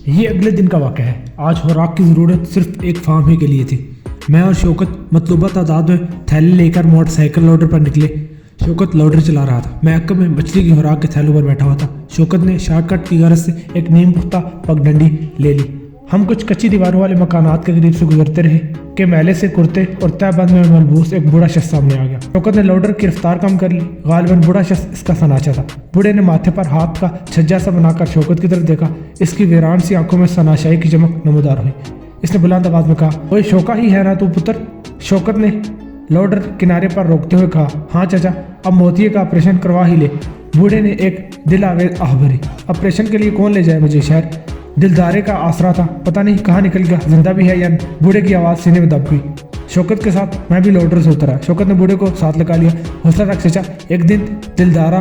یہ اگلے دن کا واقعہ ہے۔ آج خوراک کی ضرورت صرف ایک فارم ہی کے لیے تھی۔ میں اور شوکت مطلوبہ تعداد میں تھیلے لے کر موٹر سائیکل لوڈر پر نکلے۔ شوکت لوڈر چلا رہا تھا، میں عقب میں مچھلی کی خوراک کے تھیلوں پر بیٹھا ہوا تھا۔ شوکت نے شارٹ کٹ کی غرض سے ایک نیم پختہ پگڈنڈی لے لی۔ ہم کچھ کچی دیواروں والے مکانات کے قریب سے گزرتے رہے کہ میلے سے کرتے اور تہ بند میں ملبوس ایک بوڑھا شخص سامنے آ گیا۔ شوکت نے لوڈر کی رفتار کم کر لی۔ غالباً بوڑھا شخص اس کا سناچہ تھا۔ بوڑھے نے ماتھے پر ہاتھ کا چھجا سا بنا کر شوکت کی طرف دیکھا۔ اس کی ویران سی آنکھوں میں سناشائی کی چمک نمودار ہوئی۔ اس نے بلند آواز میں کہا، اوے شوکا ہی ہے نا تو پتر؟ شوکت نے لوڈر کنارے پر روکتے ہوئے کہا، ہاں چچا، اب موتیے کا آپریشن کروا ہی لے۔ بوڑھے نے ایک دل آویز آہ بھری، آپریشن کے لیے کون لے جائے مجھے شہر؟ دلدارے کا آسرا تھا، پتہ نہیں کہاں نکل گیا، زندہ بھی ہے یا نہیں؟ بوڑھے کی آواز سینے میں دب گئی۔ شوکت کے ساتھ میں بھی لوڈر سے اترا۔ شوکت نے بوڑھے کو ساتھ لگا لیا۔ حوصلہ رکھ چچا، ایک دن دلدارہ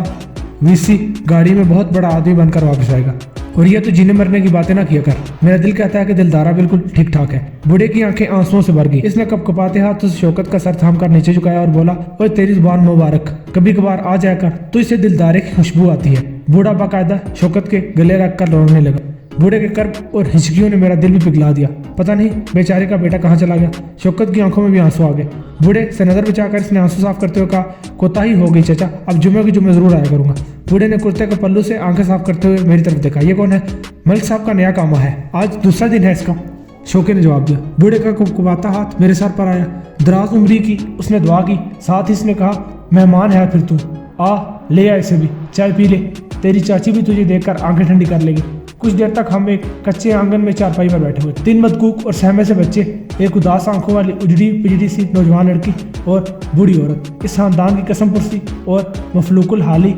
ویسی گاڑی میں بہت بڑا آدمی بن کر واپس آئے گا، اور یہ تو جینے مرنے کی باتیں نہ کیا کر۔ میرا دل کہتا ہے کہ دلدارہ بالکل ٹھیک ٹھاک ہے۔ بوڑھے کی آنکھیں آنسوؤں سے بھر گئی۔ اس نے کپ کپاتے ہاتھ سے شوکت کا سر تھام کر نیچے جھکایا اور بولا، اوے تیری زبان مبارک، کبھی کبھار آ جایا کر، تو اسے دلدارے کی خوشبو آتی ہے۔ بوڑھا باقاعدہ شوکت کے گلے رکھ کر رونے لگا۔ بوڑھے کے کرب اور ہچکیوں نے میرا دل بھی پگھلا دیا۔ پتہ نہیں بیچارے کا بیٹا کہاں چلا گیا۔ شوکت کی آنکھوں میں بھی آنسو آ گئے۔ بوڑھے سے نظر بچا کر اس نے آنسو صاف کرتے ہوئے کہا، کوتاہی ہو گئی چچا، اب جمعے کی جمعے ضرور آیا کروں گا۔ بوڑھے نے کرتے کے پلو سے آنکھیں صاف کرتے ہوئے میری طرف دیکھا۔ یہ کون ہے؟ ملک صاحب کا نیا کامہ ہے، آج دوسرا دن ہے اس کا، شوکے نے جواب دیا۔ بوڑھے کا کپکپاتا ہاتھ میرے سر پر آیا۔ دراز عمری کی اس نے دعا کی، ساتھ ہی اس نے کہا، مہمان ہے پھر تو، آ لے آ اسے بھی، چائے پی لے، تیری چاچی بھی تجھے دیکھ کر آنکھیں ٹھنڈی کر لے گی۔ کچھ دیر تک ہم ایک کچے آنگن میں چارپائی پر بیٹھے ہوئے، 3 مدکوک اور سہمے سے بچے، ایک اداس آنکھوں والی اجڑی پجڑی سی نوجوان لڑکی اور بوڑھی عورت اس خاندان کی قسم پرسی اور مفلوق الحالی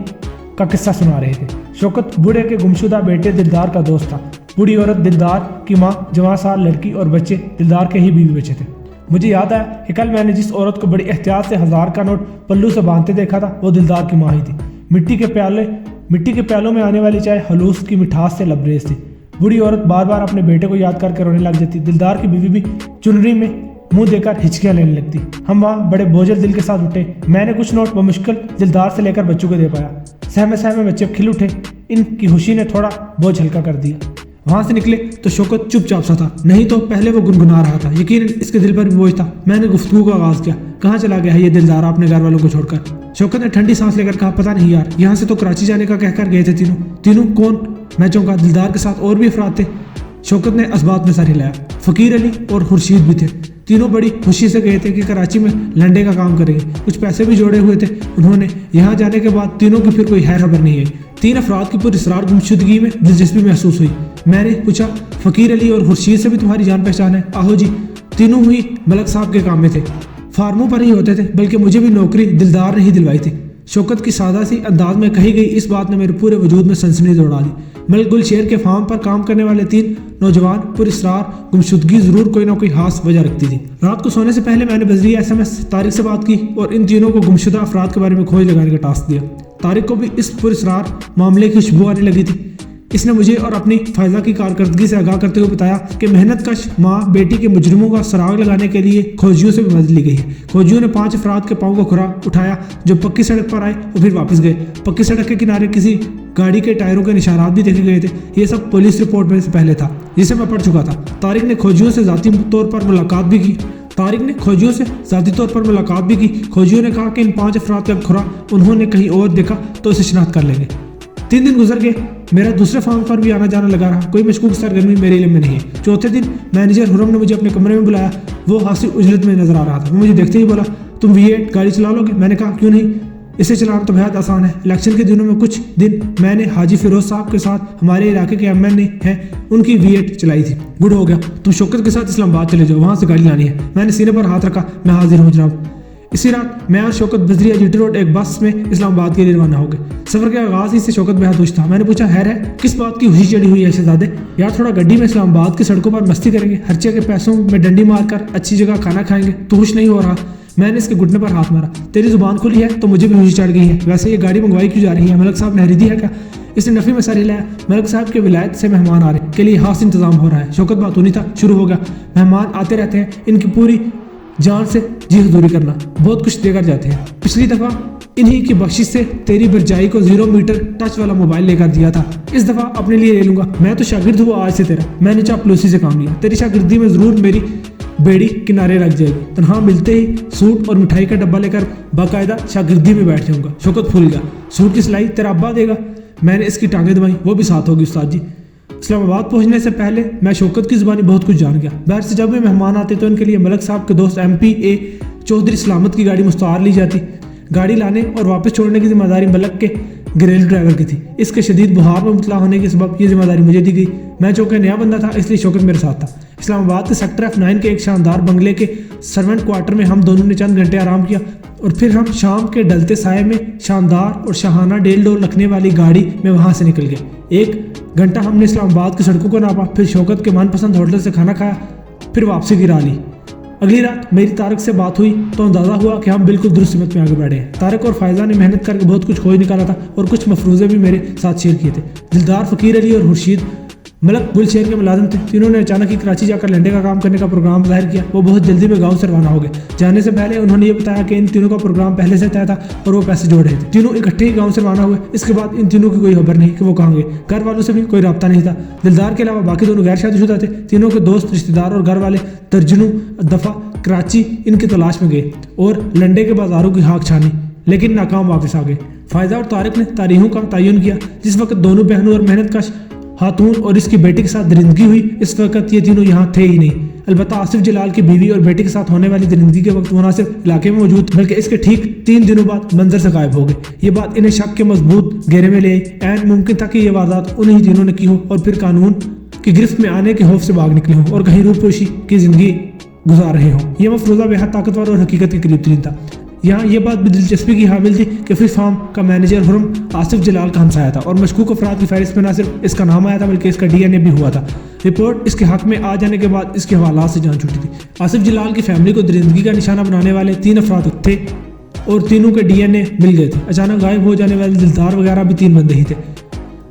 کا قصہ سنا رہے تھے۔ شوکت بوڑھے کے گمشدہ بیٹے دلدار کا دوست تھا۔ بوڑھی عورت دلدار کی ماں، جوان سال لڑکی اور بچے دلدار کے ہی بیوی بچے تھے۔ مجھے یاد آیا کہ کل میں نے جس عورت کو بڑی احتیاط سے 1000 کا نوٹ پلو سے باندھتے دیکھا تھا، وہ دلدار کی ماں ہی تھی۔ مٹی کے پیالوں میں آنے والی چائے خلوص کی مٹھاس سے لبریز تھی۔ بوڑھی عورت بار بار اپنے بیٹے کو یاد کر کے رونے لگ جاتی۔ دلدار کی بیوی بھی چنری میں منہ دے کر ہچکیاں لینے لگتی۔ ہم وہاں بڑے بوجھل دل کے ساتھ اٹھے۔ میں نے کچھ نوٹ بمشکل دلدار سے لے کر بچوں کو دے پایا۔ سہمے بچے کھل اٹھے۔ ان کی خوشی نے تھوڑا بوجھ ہلکا کر دیا۔ وہاں سے نکلے تو شوکت چپ چاپ سا تھا، نہیں تو پہلے وہ گنگنا رہا تھا۔ یقیناً اس کے دل پر بھی بوجھ تھا۔ میں نے گفتگو کا آغاز کیا، کہاں چلا گیا ہے یہ دلدارہ اپنے گھر والوں کو چھوڑ کر؟ شوکت نے ٹھنڈی سانس لے کر کہا، پتہ نہیں یار، یہاں سے تو کراچی جانے کا کہہ کر گئے تھے تینوں کون؟ میں چونکا، دلدار کے ساتھ اور بھی افراد تھے۔ شوکت نے اسبات میں سر ہلایا۔ فقیر علی اور خورشید بھی تھے۔ تینوں بڑی خوشی سے گئے تھے کہ کراچی میں لنڈے کا کام کریں گے، کچھ پیسے بھی جوڑے ہوئے تھے انہوں نے۔ یہاں جانے کے بعد تینوں کی پھر کوئی خیر خبر نہیں آئی۔ 3 افراد کی پراسرار گمشدگی میں دلچسپی محسوس ہوئی۔ میں نے پوچھا، فقیر علی اور خورشید سے بھی تمہاری جان پہچان ہے؟ آہو جی، تینوں ہوئی ملک صاحب کے کام میں تھے، فارموں پر ہی ہوتے تھے، بلکہ مجھے بھی نوکری دلدار نے ہی دلوائی تھی۔ شوکت کی سادہ سی انداز میں کہی گئی اس بات نے میرے پورے وجود میں سنسنی دوڑا دی۔ ملک گل شیر کے فارم پر کام کرنے والے 3 نوجوان پراسرار گمشدگی ضرور کوئی نہ کوئی خاص وجہ رکھتی تھی۔ رات کو سونے سے پہلے میں نے بذریعہ SMS طارق سے بات کی اور ان تینوں کو گمشدہ افراد کے بارے میں کھوج لگانے کا ٹاسک دیا۔ طارق کو بھی اس پراسرار معاملے کی خوشبو آنے لگی تھی۔ اس نے مجھے اور اپنی فائزہ کی کارکردگی سے آگاہ کرتے ہوئے بتایا کہ محنت کش ماں بیٹی کے مجرموں کا سراغ لگانے کے لیے کھوجیوں سے بھی مدد لی گئی ہے۔ کھوجیوں نے 5 افراد کے پاؤں کو کھرا اٹھایا جو پکی سڑک پر آئے اور پھر واپس گئے۔ پکی سڑک کے کنارے کسی گاڑی کے ٹائروں کے نشانات بھی دیکھے گئے تھے۔ یہ سب پولیس رپورٹ میں سے پہلے تھا جسے میں پڑھ چکا تھا۔ طارق نے کھوجیوں سے ذاتی طور پر ملاقات بھی کی۔ کھوجیوں نے کہا کہ ان 5 افراد کا کھرا انہوں نے کہیں اور دیکھا تو اسے شناخت کر لیں گے۔ 3 دن گزر گئے، میرا دوسرے فارم پر بھی آنا جانا لگا رہا، کوئی مشکوک سرگرمی میرے علم میں نہیں ہے۔ چوتھے دن مینیجر حرم نے مجھے اپنے کمرے میں بلایا۔ وہ حاصل اجرت میں نظر آ رہا تھا۔ وہ مجھے دیکھتے ہی بولا، تم V8 گاڑی چلا لو گے؟ میں نے کہا، کیوں نہیں، اسے چلانا تو بہت آسان ہے۔ الیکشن کے دنوں میں کچھ دن میں نے حاجی فیروز صاحب کے ساتھ ہمارے علاقے کے MN ہیں ان کی V8 چلائی تھی۔ گڈ ہو گیا، تم شوکت کے ساتھ اسلام آباد چلے جاؤ، وہاں سے گاڑی لانی ہے۔ میں نے سینے پر ہاتھ رکھا، میں حاضر ہوں جناب۔ اسی رات میں اور شوکت بذریعہ GT روڈ ایک بس میں اسلام آباد کے لیے روانہ ہو گئے۔ سفر کے آغاز ہی سے شوکت بہت خوش تھا۔ میں نے پوچھا، خیر ہے، کس بات کی خوشی چڑھی ہوئی ہے شہزادے؟ یار تھوڑا گڈی میں اسلام آباد کی سڑکوں پر مستی کریں گے، خرچے کے پیسوں میں ڈنڈی مار کر اچھی جگہ کھانا کھائیں گے، تو خوش نہیں ہو رہا؟ میں نے اس کے گھٹنے پر ہاتھ مارا۔ تیری زبان کھلی ہے تو مجھے بھی خوشی چڑھ گئی ہے۔ ویسے یہ گاڑی منگوائی کیوں جا رہی ہے؟ ملک صاحب نے خریدی ہے کیا؟ اس نے نفی میں سر ہلایا۔ ملک صاحب کے ولایت سے مہمان آ رہے کے لیے خاص انتظام ہو رہا ہے۔ شوکت باتونی تھا، شروع ہو گیا، مہمان آتے رہتے ہیں، ان کی پوری جان سے جی حضوری کرنا، بہت کچھ دے کر جاتے ہیں۔ پچھلی دفعہ इन्हीं की बख्शिश से तेरी भरजाई को 0 मीटर टच वाला मोबाइल लेकर दिया था। इस दफ़ा अपने लिए ले लूंगा। मैं तो शागिर्द हुआ आज से तेरा। मैंने चापलूसी से काम लिया। तेरी शागिर्दी में ज़रूर मेरी बेड़ी किनारे लग जाएगी। तनहा मिलते ही सूट और मिठाई का डब्बा लेकर बाकायदा शागिर्दी में बैठ जाऊंगा। शौकत फूल गया। सूट की सिलाई तेरा अब्बा देगा। मैंने इसकी टांगें दबाई। वो भी साथ होगी उस्ताद जी। इस्लामाबाद पहुंचने से पहले मैं शौकत की ज़ुबानी बहुत कुछ जान गया। बाहर से जब भी मेहमान आते तो उनके लिए मलक साहब के दोस्त MP चौधरी सलामत की गाड़ी मुस्तआर ली जाती। गाड़ी लाने और वापस छोड़ने की जिम्मेदारी मलक के घरेलू ड्राइवर की थी। इसके शदीद बुहार में मुतला होने के सबब ये जिम्मेदारी मुझे दी गई। मैं चूँकि नया बंदा था इसलिए शौकत मेरे साथ था। इस्लामाबाद के सेक्टर F9 के एक शानदार बंगले के सर्वेंट क्वार्टर में हम दोनों ने चंद घंटे आराम किया और फिर हम शाम के डलते साए में शानदार और शाहाना डेल डोल रखने वाली गाड़ी में वहाँ से निकल गए। 1 घंटा हमने इस्लामाबाद की सड़कों को नापा, फिर शौकत के मनपसंद होटल से खाना खाया, फिर वापसी गिरा ली। अगली रात मेरी तारक से बात हुई तो अंदाज़ा हुआ कि हम बिल्कुल दुरुस्त सिमत में आगे बढ़े हैं। तारक और फायजा ने मेहनत करके बहुत कुछ खोज निकाला था और कुछ मफरूज़े भी मेरे साथ शेयर किए थे। दिलदार, फ़कीर अली और खुर्शीद मलक गुलशेर के मुलाजिम थे। तीनों ने अचानक ही कराची जाकर लंडे का काम करने का प्रोग्राम जाहिर किया। वो बहुत जल्दी में गांव से रवाना हो गए। जाने से पहले उन्होंने ये बताया कि इन तीनों का प्रोग्राम पहले से तय था और वो पैसे जोड़ रहे थे। तीनों इकट्ठे ही गांव से रवाना हुए। इसके बाद इन तीनों की कोई खबर नहीं कि वो कहाँ गए। घर वालों से भी कोई रब्ता नहीं था। दिलदार के अलावा बाकी दोनों गैर शादीशुदा थे। तीनों के दोस्त, रिश्तेदार और घर वाले दर्जनों दफ़ा कराची इनकी तलाश में गए और लंडे के बाजारों की हाँक छानी, लेकिन नाकाम वापस आ गए। फायदा और तारिक ने तारीखों का तयन किया। जिस वक्त दोनों बहनों और मेहनत कश खातून और इसकी बेटी के साथ दरिंदगी हुई, इस वक्त ये तीनों यहाँ थे ही नहीं। अलबत्ता आसिफ जलाल की बीवी और बेटी के साथ होने वाली दरिंदगी के वक्त वो न सिर्फ इलाके में मौजूद बल्कि इसके ठीक 3 दिनों बाद मंजर से गायब हो गए। ये बात इन्हें शक के मजबूत घेरे में ले आई। ऐन मुमकिन था कि ये वारदात उन्हीं तीनों ने की हो और फिर कानून की गिरफ्त में आने के खौफ से भाग निकले हों और कहीं रूपोशी की जिंदगी गुजार रहे हों। यह मफरूज़ा बेहद ताकतवर और हकीकत के करीब तरीन था। यहाँ ये बात भी दिलचस्पी की हामिल थी कि फिश फार्म का मैनेजर हुरम आसिफ जलाल का हमसाया था और मशकूक अफराद की फहरिस्त में न सिर्फ इसका नाम आया था बल्कि इसका DNA भी हुआ था। रिपोर्ट इसके हक में आ जाने के बाद इसके हवालात से जान छूटी थी। आसिफ जलाल की फैमिली को दरिंदगी का निशाना बनाने वाले 3 अफराद थे और तीनों के DNA मिल गए थे। अचानक गायब हो जाने वाले दिलदार वगैरह भी 3 बंदे ही थे।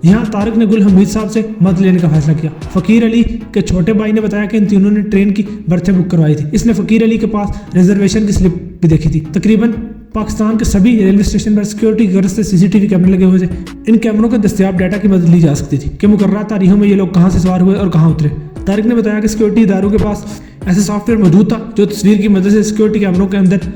यहाँ तारक ने गुल हमीद साहब से मदद लेने का फैसला किया। फ़कीर अली के छोटे भाई ने बताया कि इन तीनों ने ट्रेन की बर्थें बुक करवाई थी। इसने फ़कीर अली के पास रिजर्वेशन की स्लिप भी देखी थी। तकरीबन पाकिस्तान के सभी रेलवे स्टेशन पर सिक्योरिटी की गर्ज से CCTV कैमरे लगे हुए थे। इन कैमरों के दस्तियाब डाटा की मदद ली जा सकती थी कि मुकर्रर तारीखों में ये लोग कहाँ से सवार हुए और कहाँ उतरे। तारिक ने बताया कि सिक्योरिटी इदारों के पास ऐसा सॉफ्टवेयर मौजूद था जो तस्वीर की मदद से सिक्योरिटी कैमरों के अंदर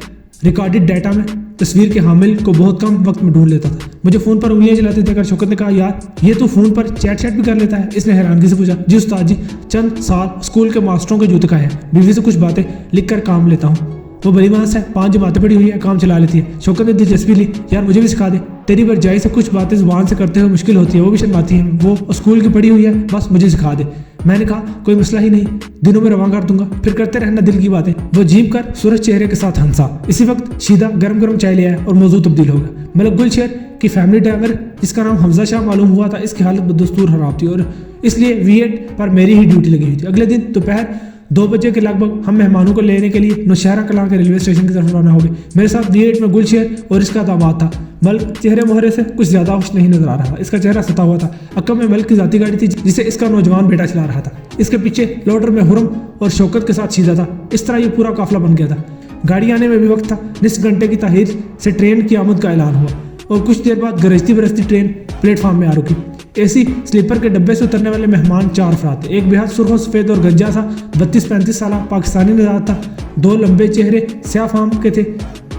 रिकॉर्डेड डाटा में तस्वीर के हामिल को बहुत कम वक्त में ढूंढ लेता था। मुझे फ़ोन पर उंगलियां चलाते देकर शौकत ने कहा, यार ये तो फ़ोन पर चैट भी कर लेता है। इसने हैरानगी से पूछा, जी उस्ताद जी, चंद साल स्कूल के मास्टरों के जूते खाए हैं। बीवी से कुछ बातें लिख कर काम लेता हूँ। वो बड़ी मानस है, 5 जमातें पड़ी हुई है, काम चला लेती है। शौकत ने दिलचस्पी ली, यार मुझे भी सिखा दे। तेरी भरजाई से कुछ बातें ज़ुबान से करते हुए मुश्किल होती है, वो भी शर्माती है। वो स्कूल की पढ़ी हुई है, बस मुझे सिखा दे। मैंने कहा, कोई मसला ही नहीं, दिनों में रवां कर दूंगा, फिर करते रहना दिल की बातें। वो जीप कर सूरज चेहरे के साथ हंसा। इसी वक्त शीदा गरम गरम चाय ले आया और मौजूद तब्दील हो गया। मलक गुलशेर की फैमिली ड्राइवर जिसका नाम हमजा शाह मालूम हुआ था, इसकी हालत बदस्तूर खराब थी और इसलिए V8 पर मेरी ही ड्यूटी लगी हुई थी। अगले दिन दोपहर 2 बजे के लगभग हम मेहमानों को लेने के लिए नौशहरा कलां के रेलवे स्टेशन की तरफ रवाना हो गए। मेरे साथ V8 में गुलशेर और इसका दामाद था। मल्क चेहरे मोहरे से कुछ ज़्यादा खुश नहीं नजर आ रहा था। इसका चेहरा सता हुआ था। अक्कम में मल्क की जाती गाड़ी थी जिसे इसका नौजवान बेटा चला रहा था। इसके पीछे लोडर में हुरम और शौकत के साथ शीदा था। इस तरह ये पूरा काफिला बन गया था। गाड़ी आने में भी वक्त था। निस्फ घंटे की ताहीर से ट्रेन की आमद का ऐलान हुआ और कुछ देर बाद गरजती बरसती ट्रेन प्लेटफार्म में आ रुकी। AC स्लीपर के डब्बे से उतरने वाले मेहमान 4 अफराद थे। एक बेहद सुर्ख सफ़ेद और गंजा सा 32-35 साल पाकिस्तानी नजात था। 2 लंबे चेहरे स्याह फाम के थे।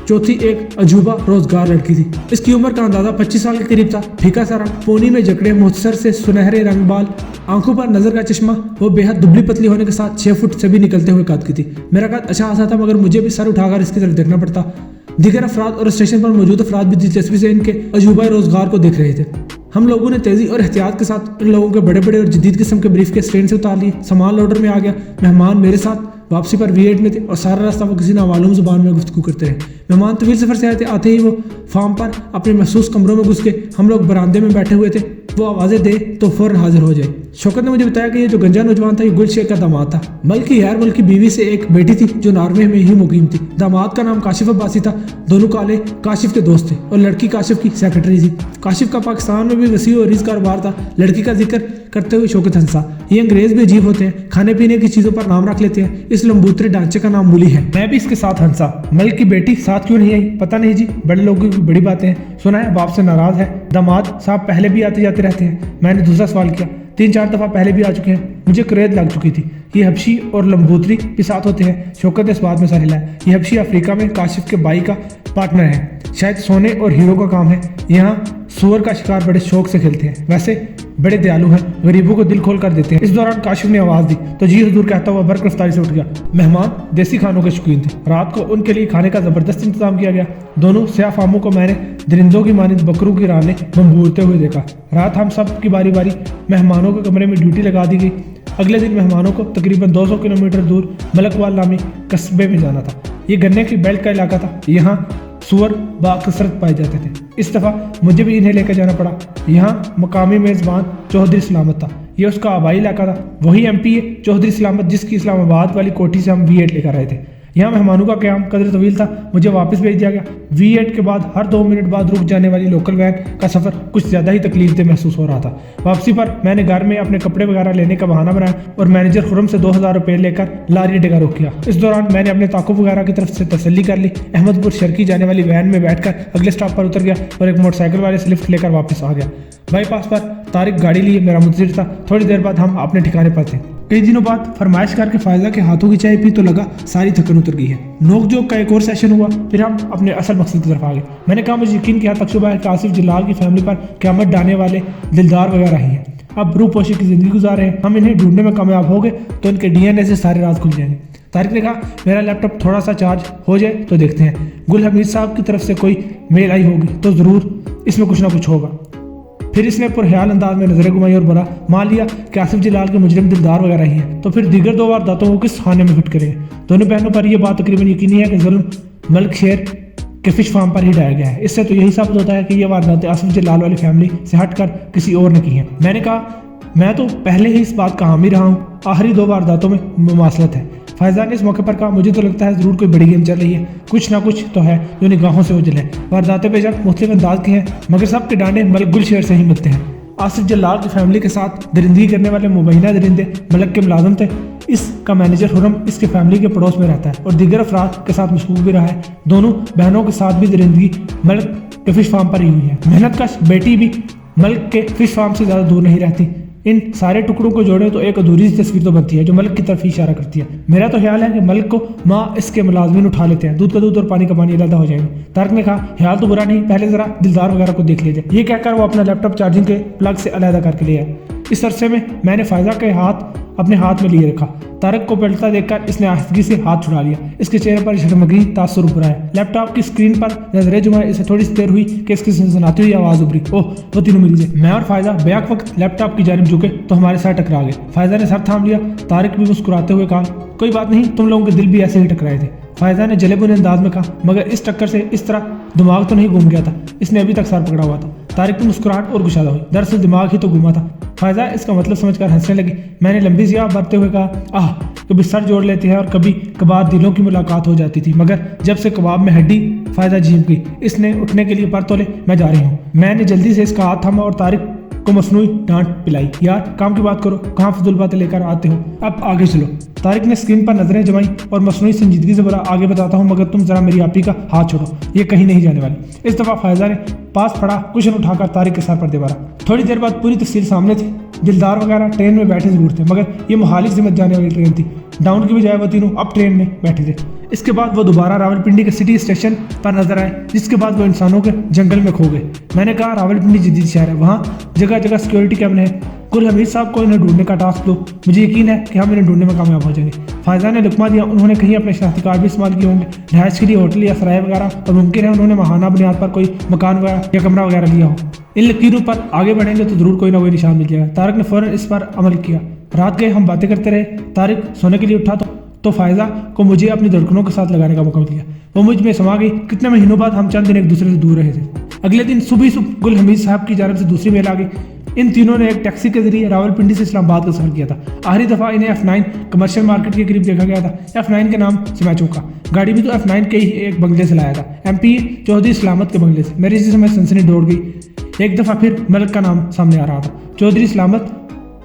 चौथी एक अजूबा रोजगार लड़की थी। इसकी उम्र का अंदाजा 25 साल के करीब था। फीका सा रंग, पोनी में जकड़े, मुख्तसर से सुनहरे रंग बाल, आंखों पर नजर का चश्मा। वो बेहद दुबली पतली होने के साथ 6 फुट से भी निकलते हुए कद की थी। मेरा कद अच्छा खासा था मगर मुझे भी सर उठाकर इसकी तरफ देखना पड़ता। दीगर अफराद और स्टेशन पर मौजूद अफराद भी दिलचस्पी से इनके अजूबा रोजगार को देख रहे थे। हम लोगों ने तेजी और एहतियात के साथ इन लोगों के बड़े बड़े और जदीद किस्म के ब्रीफ के ट्रेन से उतार लिए। सामान लोडर में आ गया। मेहमान मेरे साथ वापसी पर V8 में थे और सारा रास्ता वो किसी नामालूम जुबान में गुफ्तगू करते रहे। मेहमान तवील सफर से आए थे। आते ही वो फार्म पर अपने महसूस कमरों में घुस के हम लोग बरामदे में बैठे हुए थे। वो आवाज़ें दे तो फौरन हाजिर हो जाए। शौकत ने मुझे बताया कि ये जो गंजा नौजवान था ये गुलशेर का दामाद था। बल्कि यार बल्कि बीवी से एक बेटी थी जो नॉर्वे में ही मुकीम थी। दामाद का नाम काशिफ अब्बासी था। दोनों काले काशिफ के दोस्त थे और लड़की काशिफ की सेक्रेटरी थी। काशिफ का पाकिस्तान में भी वसी और रिज कारोबार था। लड़की का जिक्र करते हुए शौकत हंसा। ये अंग्रेज भी अजीब होते हैं, खाने पीने की चीजों पर नाम रख लेते हैं। इस लंबूतरे ढांचे का नाम मूली है। मैं भी इसके साथ हंसा। मलिक की बेटी साथ क्यों नहीं आई? पता नहीं जी, बड़े लोगों की बड़ी बातें हैं। सुना है बाप से नाराज है। दामाद साहब पहले भी आते जाते रहते हैं। मैंने दूसरा सवाल किया। 3-4 दफा पहले भी आ चुके हैं। मुझे क्रेज लग चुकी थी। ये हबशी और लंबूतरी भी साथ होते हैं। शौकत ने इस बात में सर हिलाया। ये हबशी अफ्रीका में काशिफ के भाई का पार्टनर है। शायद सोने और हीरो का काम है। यहाँ सुअर का शिकार बड़े शौक से खेलते हैं। वैसे बड़े दयालु हैं, गरीबों को दिल खोल कर देते हैं। इस दौरान काशिफ ने आवाज दी तो जी हुजूर कहता हुआ बर्क रफ्तारी से उठ गया। मेहमान देसी खानों के शौकीन थे। रात को उनके लिए खाने का जबरदस्त इंतजाम किया गया। दोनों स्याह फामों को मैंने दरिंदों की मानिंद बकरों की रानें बम्बूरते हुए देखा। रात हम सब की बारी बारी मेहमानों के कमरे में ड्यूटी लगा दी गई। अगले दिन मेहमानों को तकरीबन 200 किलोमीटर दूर मलकवाल नामी कस्बे में जाना था। ये गन्ने की बेल्ट का इलाका था। यहाँ सुअर बाकसरत पाए जाते थे। इस दफ़ा मुझे भी इन्हें लेकर जाना पड़ा। यहाँ मकामी मेज़बान चौधरी सलामत था। ये उसका आबाई इलाका था। वही एमपी है चौधरी सलामत जिसकी इस्लामाबाद वाली कोठी से हम V8 लेकर आए थे। यहाँ मेहमानों का क़याम कदर तवील था। मुझे वापस भेज दिया गया। V8 के बाद हर 2 मिनट बाद रुक जाने वाली लोकल वैन का सफ़र कुछ ज़्यादा ही तकलीफदेह महसूस हो रहा था। वापसी पर मैंने घर में अपने कपड़े वगैरह लेने का बहाना बनाया और मैनेजर खुरम से 2000 रुपये लेकर लारी अड्डे का रुख किया। इस दौरान मैंने अपने ताकुब वगैरह की तरफ से तसल्ली कर ली। अहमदपुर शर्की जाने वाली वैन में बैठकर अगले स्टॉप पर उतर गया और एक मोटरसाइकिल वाले से लिफ्ट लेकर वापस आ गया। बाईपास पर तारिक गाड़ी लिए मेरा मुंतजिर था। थोड़ी देर बाद हम अपने ठिकाने पर थे। कई दिनों बाद फरमाइश करके फायदा के हाथों की चाय पी तो लगा सारी थकन उतर गई है। नोक जोक का एक और सेशन हुआ, फिर हम अपने असल मकसद की तरफ आ गए। मैंने कहा मुझे यकीन किया तकशुबा है कि आसिफ जलाल की फैमिली पर क़यामत डालने वाले दिलदार वगैरह ही हैं। अब रूपोशी की जिंदगी गुजार रहे हैं। हम इन्हें ढूंढने में कामयाब हो गए तो इनके DNA से सारे राज खुल जाएंगे। तारिक ने कहा मेरा लैपटॉप थोड़ा सा चार्ज हो जाए तो देखते हैं। गुल हमीद साहब की तरफ से कोई मेल आई होगी तो ज़रूर इसमें कुछ ना कुछ होगा। फिर इसने पुरख्याल अंदाज में नजरें घुमाई और बोला मान लिया कि आसिफ जलाल के मुजरिम दिलदार वगैरह ही हैं तो फिर दीगर 2 वारदातों को किस खाने में फिट करेंगे। दोनों बहनों पर यह बात तकरीबन यकीनी है कि जुल्म मलिक शेर के फिश फार्म पर ही ढाया गया है। इससे तो यही साबित होता है कि यह वारदातें आसिफ जलाल वाली फैमिली से हटकर किसी और ने की हैं। मैंने कहा मैं तो पहले ही इस बात का हामी रहा हूँ। आखिरी 2 वारदातों में मुमासलत है। फैज़ान ने इस मौके पर कहा मुझे तो लगता है ज़रूर कोई बड़ी गेम चल रही है। कुछ ना कुछ तो है जो निगाहों से ओझल है। वारदातें बेशक मुख्तलिफ अंदाज की हैं मगर सब के डांडे मलिक गुल शेर से ही मिलते हैं। आसिफ जलाल की फैमिली के साथ दरिंदगी करने वाले मुबैना दरिंदे मलिक के मुलाजम थे। इसका मैनेजर हुरम इसके फैमिली के पड़ोस में रहता है और दीगर अफराद के साथ मशगूल भी रहा है। दोनों बहनों के साथ भी दरिंदगी मलिक के फिश फार्म पर ही हुई है। मेहनत कश बेटी भी मलिक के फिश फार्म से ज़्यादा दूर नहीं रहती। इन सारे टुकड़ों को जोड़े तो एक अधूरी सी तस्वीर तो बनती है जो मलिक की तरफ इशारा करती है। मेरा तो ख्याल है कि मलिक को माँ इसके मुलाजमीन उठा लेते हैं। दूध का दूध और पानी का पानी अलग हो जाएंगे। तारिक ने कहा ख्याल तो बुरा नहीं, पहले जरा दिलदार वगैरह को देख लीजिए। ये कहकर वो अपना लैपटॉप चार्जिंग के प्लग से अलहदा करके लिया। इस अरसे में मैंने फायदा के हाथ अपने हाथ में लिए रखा। तारिक को पलटता देखकर इसने आहिस्तगी से हाथ छुड़ा लिया। इसके चेहरे पर शर्मगी तासुर उभरा है। लैपटॉप की स्क्रीन पर नजरें जुमाए इसे थोड़ी सी देर हुई कि इसकी सनसनाती हुई आवाज उभरी। ओह वो तीनों मिल गए। मैं और फायदा बेक वक्त लैपटॉप की जानिब झुके तो हमारे साथ टकरा गए। फायदा ने सर थाम लिया। तारिक भी मुस्कुराते हुए कहा कोई बात नहीं, तुम लोगों के दिल भी ऐसे ही टकराए थे। फायदा ने जले बुने अंदाज में कहा मगर इस टक्कर से इस तरह दिमाग तो नहीं घूम गया था। इसने अभी तक सर पकड़ा हुआ था। तारिक की मुस्कुराहट और गुशादा हुई। दरअसल दिमाग ही तो घूमा था। फायदा इसका मतलब समझकर हंसने लगी। मैंने लंबी सी आह भरते हुए कहा आह कभी सर जोड़ लेते हैं और कभी कबाब दिलों की मुलाकात हो जाती थी मगर जब से कबाब में हड्डी फायदा झीम गई। इसने उठने के लिए पर तोले मैं जा रही हूँ। मैंने जल्दी से इसका हाथ थामा और तारिक को मसनूई डांट पिलाई। यार काम की बात करो, कहाँ फजूल बातें लेकर आते हो, अब आगे चलो। तारिक ने स्क्रीन पर नजरें जमाई और मसनूई संजीदगी से बोला आगे बताता हूँ मगर तुम जरा मेरी आपी का हाथ छोड़ो, ये कहीं नहीं जाने वाली। इस दफा फायजा ने पास पड़ा कुशन उठाकर तारिक के सर पर दे मारा। थोड़ी देर बाद पूरी तस्वीर सामने थी। दिलदार वगैरह ट्रेन में बैठे जरूर थे मगर ये मोहाली से मत जाने वाली ट्रेन थी। डाउन की बजाय वो तीनों अब ट्रेन में बैठे थे। इसके बाद वो दोबारा रावलपिंडी के सिटी स्टेशन पर नजर आए जिसके बाद वो इंसानों के जंगल में खो गए। मैंने कहा रावलपिंडी जदीद शहर है, वहाँ जगह जगह सिक्योरिटी कैमरे हैं। गुल हमीद साहब को इन्हें ढूंढने का टास्क दो, मुझे यकीन है कि हम इन्हें ढूंढने में कामयाब हो जाएंगे। फायजा ने लुकमा दिया। उन्होंने कहीं अपने शनाख्ती कार्ड भी इस्तेमाल किए होंगे, रिहाइश के लिए होटल या सराय वगैरह, और मुमकिन है उन्होंने माहाना बुनियाद पर कोई मकान वगैरह या कमरा वगैरह लिया हो। इन लकीरों पर आगे बढ़ेंगे तो जरूर कोई ना कोई निशान मिल जाएगा। तारिक ने फौरन इस पर अमल किया। रात गए हम बातें करते रहे। तारिक सोने के लिए उठा तो फायजा को मुझे अपनी धड़कनों के साथ लगाने का मौका दिया। वो मुझ में समा गई। कितने महीनों बाद हम चंद दिन एक दूसरे से दूर रहे थे। अगले दिन सुबह सुबह गुल हमीद साहब की जानिब से दूसरी मेल आ गई। इन तीनों ने एक टैक्सी के जरिए रावलपिंडी से इस्लामाबाद का सफर किया था। आखिरी दफा इन्हें F9 कमर्शियल मार्केट के करीब देखा गया था। F9 के नाम से मैं चौंका। गाड़ी भी तो F9 के ही एक बंगले से लाया था, MP चौधरी सलामत के बंगले से। मेरी जिस समय सनसनी दौड़ गई। एक दफा फिर मलिक का नाम सामने आ रहा था। चौधरी सलामत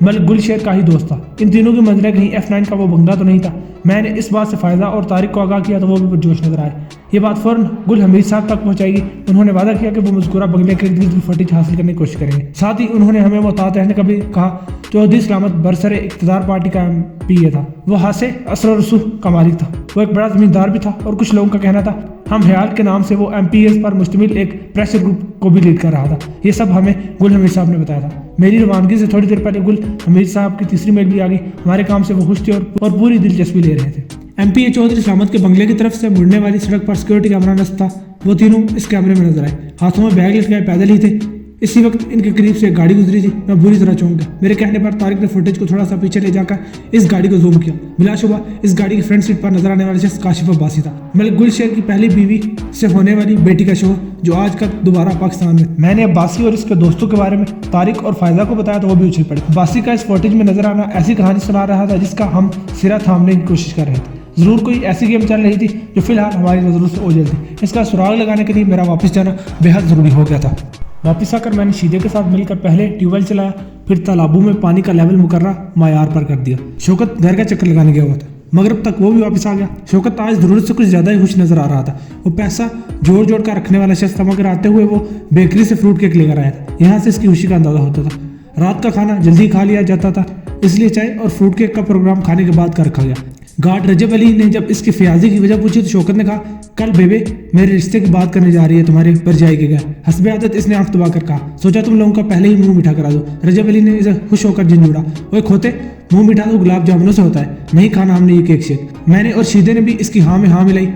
मलिक गुलशेर का ही दोस्त था। इन तीनों की मंजिलें कहीं F9 का वो बंगला तो नहीं था। मैंने इस बात से फायदा और तारिक को आगाह किया तो वो भी पुरजोश नजर आए। ये बात फौरन गुल हमीद साहब तक पहुंचाएगी। उन्होंने वादा किया कि वो मज़कूरा बंगले के इर्द गिर्द फुटेज हासिल करने की कोशिश करेंगे। साथ ही उन्होंने हमें मुहतात रहने का भी कहा। चौधरी सलामत बरसरे इक़्तिदार पार्टी का MP था। वो हासे असर रसूख का मालिक था। वो एक बड़ा जमींदार भी था और कुछ लोगों का कहना था हम ख्याल के नाम से वो MPs पर मुश्तमिल एक प्रेशर ग्रुप को भी लीड कर रहा था। ये सब हमें गुल हमीद साहब ने बताया था। मेरी रवानगी से थोड़ी देर पहले गुल हमीद साहब की तीसरी मेल भी आ गई। हमारे काम से वो खुश थे और पूरी दिलचस्पी ले रहे थे। MPA चौधरी सलामत के बंगले की तरफ से मुड़ने वाली सड़क पर सिक्योरिटी कैमरा नस्ब था। वो तीनों इस कैमरे में नजर आए। हाथों में बैग लटकाए पैदल ही थे। इसी वक्त इनके करीब से एक गाड़ी गुजरी थी। मैं बुरी तरह चौंक गया। मेरे कहने पर तारिक ने फुटेज को थोड़ा सा पीछे ले जाकर इस गाड़ी को जूम किया। बिलाशुबा इस गाड़ी की फ्रंट सीट पर नजर आने वाले शख्स काशिफ अब्बासी था। मलिक गुलशेर की पहली बीवी से होने वाली बेटी का शोहर, जो आजकल दोबारा पाकिस्तान में। मैंने अब्बासी और इसके दोस्तों के बारे में तारिक और फायदा को बताया तो वो भी उछल पड़े। अब्बासी का इस फुटेज में नजर आना ऐसी कहानी सुना रहा था जिसका हम सिरा थामने की कोशिश कर रहे थे। जरूर कोई ऐसी गेम चल रही थी जो फिलहाल हमारी नजरों से ओझल थी। इसका सुराग लगाने के लिए मेरा वापस जाना बेहद जरूरी हो गया था। वापस आकर मैंने शीदे के साथ मिलकर पहले ट्यूबवेल चलाया, फिर तालाबों में पानी का लेवल मुकर्रा मायार पर कर दिया। शौकत घर का चक्कर लगाने गया हुआ था। मगरब तक वो भी वापस आ गया। शौकत आज जरूरत से कुछ ज्यादा ही खुश नजर आ रहा था। वो पैसा जोड़ जोड़ कर रखने वाला शख्स था, मगर आते हुए वो बेकरी से फ्रूट केक लेकर आया था। यहाँ से इसकी खुशी का अंदाजा होता था। रात का खाना जल्दी खा लिया जाता था, इसलिए चाय और फ्रूट केक का प्रोग्राम खाने के बाद कर रखा गया। गार्ड रजब अली ने जब इसकी फयाजी की वजह पूछी तो शौकत ने कहा, कल बेबे मेरे रिश्ते की बात करने जा रही है तुम्हारे परजाई के घर। हस्बे आदत इसने आंख दबा कर कहा, सोचा तुम लोगों का पहले ही मुंह मीठा करा दो। रजब अली ने इसे खुश होकर झंझोड़ा, ओए खोते, मुंह मीठा तो गुलाब जामुनों से होता है, नहीं खाना हमने ये केक शेक। मैंने और शीदे ने भी इसकी हाँ में हाँ मिलाई।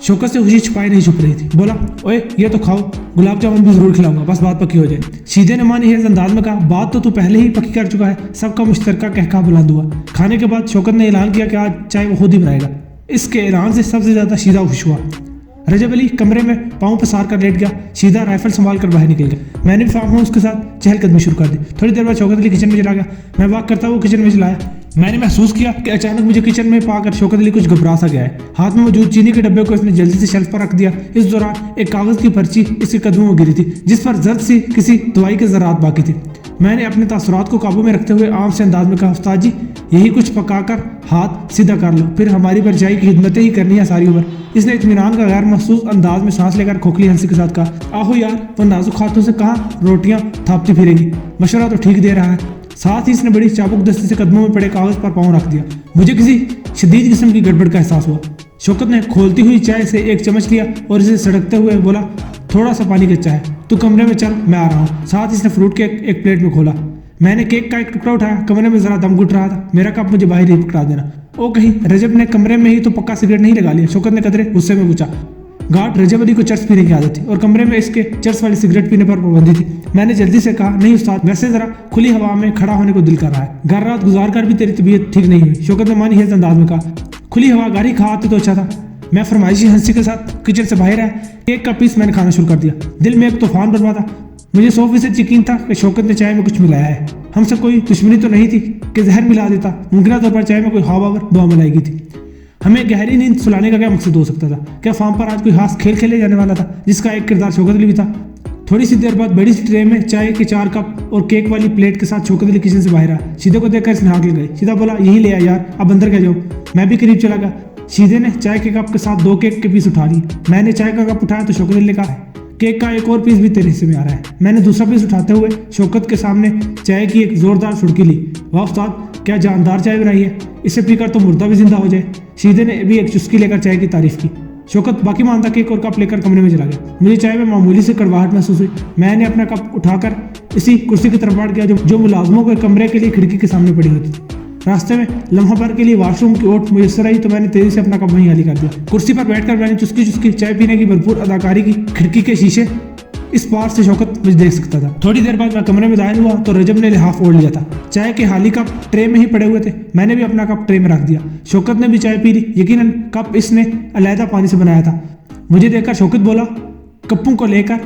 शौकत से खुशी छुपाई नहीं छुप रही थी। बोला, ओए ये तो खाओ, गुलाब जामुन भी जरूर खिलाऊंगा, बस बात पक्की हो जाए। शीदे ने मानी है अंदाज में कहा, बात तो तू पहले ही पक्की कर चुका है। सबका मुश्तरका कहका बुलंद हुआ। खाने के बाद शौकत ने ऐलान किया कि आज चाय वो खुद ही बनाएगा। इसके ऐलान से सबसे ज्यादा शीदा खुश हुआ। रजब अली कमरे में पाँव पसार कर लेट गया। शीदा राइफल संभाल कर बाहर निकल गया। मैंने भी फार्म हाउस के साथ चहलकदमी शुरू कर दी। थोड़ी देर बाद शौकत अली किचन में चला गया। मैं वॉक करता हुआ किचन में चलाया। मैंने महसूस किया कि अचानक मुझे किचन में पाकर शौकत अली कुछ घबरा सा गया है। हाथ में मौजूद चीनी के डब्बे को इसने जल्दी से शेल्फ पर रख दिया। इस दौरान एक कागज की पर्ची इसके कदमों में गिरी थी, जिस पर जर्द सी किसी दवाई के ज़रात बाकी थे। मैंने अपने तासुरात को काबू में रखते हुए आम से अंदाज में कहा, उस्ताद जी यही कुछ पकाकर हाथ सीधा कर लो, फिर हमारी परछाई की खिदमतें ही करनी है सारी उम्र। इसने इत्मीनान का गैर महसूस अंदाज में सांस लेकर खोखली हंसी के साथ कहा, आहो यार, वो नाजुक हाथों से कहाँ रोटियां थापती फिरेगी, मशवरा तो ठीक दे रहा है। साथ ही इसने बड़ी चाबुक दस्ती से कदमों में पड़े कागज पर पाँव रख दिया। मुझे किसी शदीद किस्म की गड़बड़ का एहसास हुआ। शौकत ने खोलती हुई चाय से एक चम्मच लिया और इसे सड़कते हुए बोला, थोड़ा सा पानी कच्चा है, तू कमरे में चल, मैं आ रहा हूँ। साथ ही इसने फ्रूट केक एक प्लेट में खोला। मैंने केक का एक टुकड़ा उठाया। कमरे में जरा दम घुट रहा था। मेरा कप मुझे बाहर ही पकड़ा देना। ओ कहीं रजब ने कमरे में ही तो पक्का सिगरेट नहीं लगा लिया? शौकत ने कदरे गुस्से में पूछा। गार्ड रजब अली को चर्स पीने की आदत थी और कमरे में इसके चर्स वाली सिगरेट पीने पर पाबंदी थी। मैंने जल्दी से कहा, नहीं उस्ताद, वैसे जरा खुली हवा में खड़ा होने को दिल कर रहा है। घर रात गुजार कर भी तेरी तबीयत ठीक नहीं हुई। शौकत ने मानी है अंदाज में कहा, खुली हवा गाड़ी खा आते तो अच्छा था। मैं फरमाइशी हंसी के साथ किचन से बाहर आया। केक का पीस मैंने खाना शुरू कर दिया। दिल में एक तूफान बरपा था। मुझे 100% यकीन था कि शौकत ने चाय में कुछ मिलाया है। हमसे कोई दुश्मनी तो नहीं थी कि जहर मिला देता। मुमकिन तौर पर चाय में कोई हवा और दुआ मिलाई गई थी। हमें गहरी नींद सुलाने का क्या मकसद हो सकता था? क्या फार्म पर आज कोई खास खेल खेले जाने वाला था जिसका एक किरदार शौकत अली भी था? थोड़ी सी देर बाद बड़ी सी ट्रे में चाय के 4 कप और केक वाली प्लेट के साथ शौकत अली किचन से बाहर आया। शीदे को देखकर इसने हाँक लगाई। सीधा बोला, यही ले आ यार, अब अंदर क्या जाओ। मैं भी करीब चला गया। शीदे ने चाय के कप के साथ 2 केक के पीस उठा लिए। मैंने चाय का कप उठाया तो शौकत अली ने कहा, केक का एक और पीस भी तेरे हिस्से में आ रहा है। मैंने दूसरा पीस उठाते हुए शौकत के सामने चाय की एक जोरदार सुड़की ली। वाह उस्ताद, क्या जानदार चाय बनाई है, इसे पीकर तो मुर्दा भी जिंदा हो जाए। शीदे ने भी एक चुस्की लेकर चाय की तारीफ की। शौकत बाकी मानता केक और कप लेकर कमरे में चला गया। मुझे चाय में मामूली से कड़वाहट महसूस हुई। मैंने अपना कप उठाकर इसी कुर्सी की तरफ बढ़ गया जो मुलाजमों के कमरे के लिए खिड़की के सामने पड़ी होती थी। रास्ते में लम्हा भर के लिए वॉशरूम की ओट मुयसर आई तो मैंने तेजी से अपना कप वहीं खाली कर दिया। कुर्सी पर बैठकर मैंने चुस्की चुस्की चाय पीने की भरपूर अदाकारी की। खिड़की के शीशे इस पार से शौकत मुझे देख सकता था। थोड़ी देर बाद मैं कमरे में दाखिल हुआ तो रजब ने लिहाफ ओढ़ लिया था। चाय के हाली कप ट्रे में ही पड़े हुए थे। मैंने भी अपना कप ट्रे में रख दिया। शौकत ने भी चाय पी ली। यकीनन कप इसने अलहदा पानी से बनाया था। मुझे देखकर शौकत बोला, कप्पों को लेकर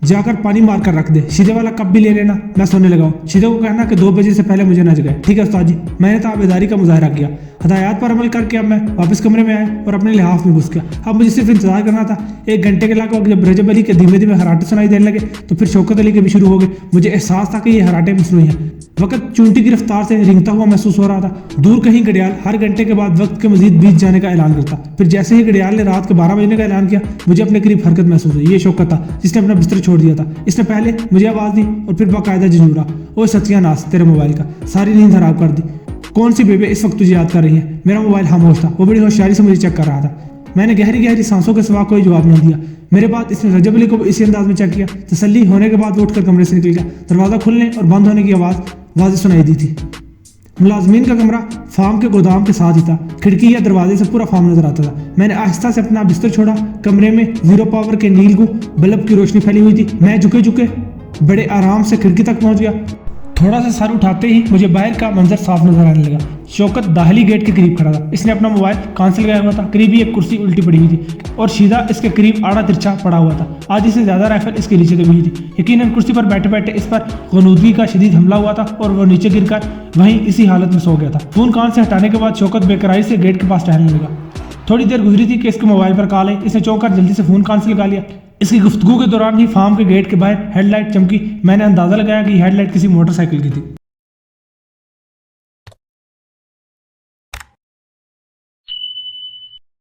जाकर पानी मार कर रख दे। शीदे वाला कप भी ले लेना, मैं सोने लगा हूँ। शीदे को कहना कि 2 बजे से पहले मुझे न जगाए। ठीक है उस्ताद जी। मैंने ताबेदारी का मुजाहरा किया। ہدایات پر عمل کر کے اب میں واپس کمرے میں آیا اور اپنے لحاف میں گھس گیا۔ اب مجھے صرف انتظار کرنا تھا۔ 1 گھنٹے کے لگ بھگ جب رجب علی کے دھیمے دھیمے ہراٹے سنائی دینے لگے تو پھر شوکت علی کے بھی شروع ہو گئے۔ مجھے احساس تھا کہ یہ ہراٹے مصنوعی ہیں۔ وقت چونٹی کی رفتار سے رنگتا ہوا محسوس ہو رہا تھا۔ دور کہیں گھڑیال ہر گھنٹے کے بعد وقت کے مزید بیت جانے کا اعلان کرتا۔ پھر جیسے ہی گھڑیال نے رات کے 12 بجنے کا اعلان کیا مجھے اپنے قریب حرکت محسوس ہوئی۔ یہ شوکت تھا جس نے اپنا بستر چھوڑ دیا تھا۔ اس نے پہلے مجھے آواز دی اور پھر باقاعدہ جھنجھوڑا، اوے ستیہ ناس، تیرے موبائل کا ساری نیند خراب کر دی۔ کون سی بیبے اس وقت تجھے یاد کر رہی ہے؟ میرا موبائل خاموش تھا۔ وہ بڑی ہوشیاری سے مجھے چیک کر رہا تھا۔ میں نے گہری سانسوں کے سوا کوئی جواب نہ دیا۔ میرے بعد اس نے رجب علی کو اسی انداز میں چیک کیا۔ تسلی ہونے کے بعد وہ اٹھ کر کمرے سے نکل گیا۔ دروازہ کھلنے اور بند ہونے کی آواز واضح سنائی دی تھی۔ ملازمین کا کمرہ فارم کے گودام کے ساتھ ہی تھا۔ کھڑکی یا دروازے سے پورا فارم نظر آتا تھا۔ میں نے آہستہ سے اپنا بستر چھوڑا۔ کمرے میں 0 پاور کے نیلگوں بلب کی روشنی پھیلی ہوئی تھی۔ میں جھکے بڑے آرام سے کھڑکی تک پہنچ گیا۔ تھوڑا سا سر اٹھاتے ہی مجھے باہر کا منظر صاف نظر آنے لگا۔ شوکت داخلی گیٹ کے قریب کھڑا تھا۔ اس نے اپنا موبائل کان سے لگایا ہوا تھا۔ قریب ہی ایک کرسی الٹی پڑی ہوئی تھی اور شیدہ اس کے قریب آڑا ترچھا پڑا ہوا تھا۔ آدھی سے زیادہ رائفل اس کے نیچے دبی ہوئی تھی۔ یقیناً کرسی پر بیٹھے بیٹھے اس پر غنودگی کا شدید حملہ ہوا تھا اور وہ نیچے گر کر وہیں اسی حالت میں سو گیا تھا۔ فون کان سے ہٹانے کے بعد شوکت بے قراری سے گیٹ کے پاس ٹہلنے لگا۔ تھوڑی دیر گزری تھی کہ اس کے موبائل پر کال آئی۔ اس نے چونک کر جلدی سے فون کان سے لگا لیا۔ اس کی گفتگو کے دوران ہی فارم کے گیٹ کے باہر ہیڈ لائٹ چمکی۔ میں نے اندازہ لگایا کہ یہ ہیڈ لائٹ کسی موٹر سائیکل کی تھی۔